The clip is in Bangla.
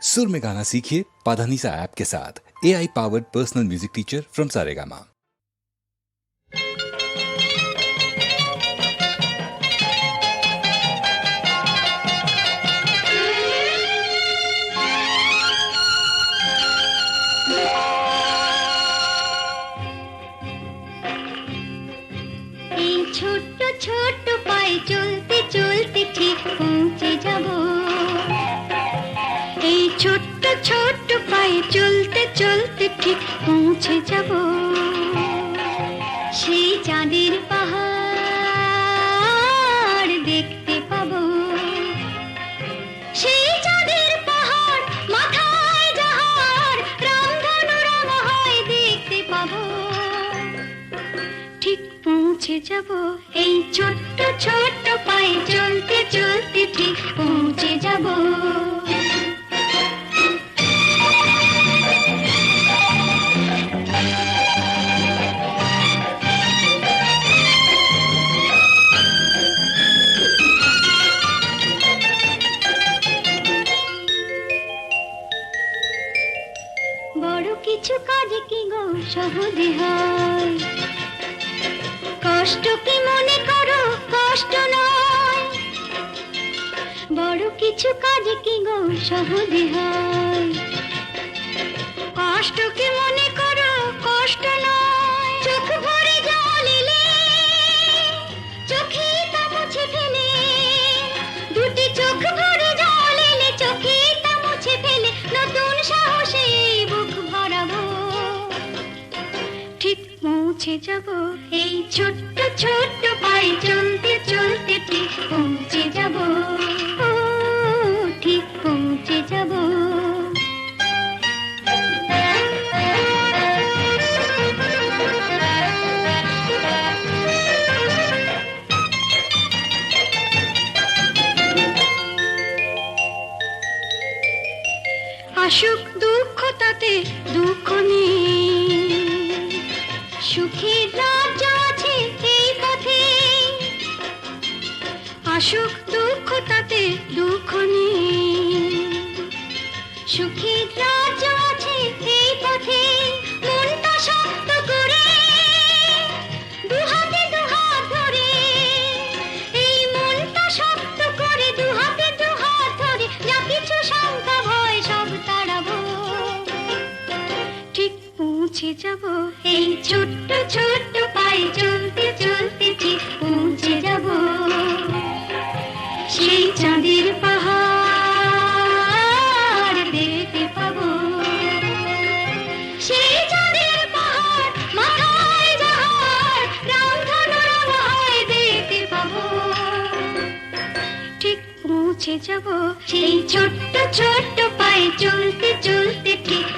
सुर में गाना सीखिए पाधानीसा ऐप के साथ। AI powered personal music teacher from Saregama. ছোট্ট ছোট্ট পায়ে চলতে চলতে ঠিক পৌঁছে যাব। এই ছোট্ট ছোট্ট পায়ে চলতে চলতে ঠিক পৌঁছে যাব। সেই চাঁদের পাহাড় দেখতে পাবো। সেই চাঁদের পাহাড় মাথায় যাহার রামধনু রঙ হয় দেখতে পাবো। ঠিক পৌঁছে যাব। এই ছোট্ট ছোট্ট পায়ে চলতে চলতে ঠিক পৌঁছে যাব। বড় কিছু কাজ কি গো সহজে হয়, কষ্ট কি মনে করো কষ্ট নয়। বড় কিছু কাজ কি গো সহজে হয়, কষ্ট কি মনে করো কষ্ট নয়। চোখ ভরে জল এলে চোখে তা মুছে ফেলে, দুটি চোখ ভরে জল এলে চোখে তা মুছে ফেলে নতুন সাহসে বুক ভরাবো। ঠিক পৌঁছে যাব। এই ছোট্ট ছোট্ট পায়ে চলতে চলতে ঠিক পৌঁছে যাব। ও ঠিক পৌঁছে যাব। আসুক দুঃখ তাতে দুঃখ নেই, সুখের রাজ্য আছে এই পথে। আসুক দুঃখ তাতে দুঃখ নেই, সুখের রাজ্য আছে এই পথে। মনটা শক্ত করে দুহাতে দুহাত ধরে, এই মনটা শক্ত করে দুহাতে দুহাত ধরে যা কিছু শঙ্কা ভয় সব তাড়াবো। ঠিক পৌঁছে যাব। এই ছোট্ট ছোট্ট পায়ে চলতে চলতে ঠিক পৌঁছে যাব। সেই চাঁদের পাহাড় দেখতে পাবো। সেই চাঁদের পাহাড় মাথায় যাহার রামধনু রঙ হয় দেখতে পাবো। ঠিক পৌঁছে যাব। সেই ছোট্ট ছোট্ট পায়ে চলতে চলতে ঠিক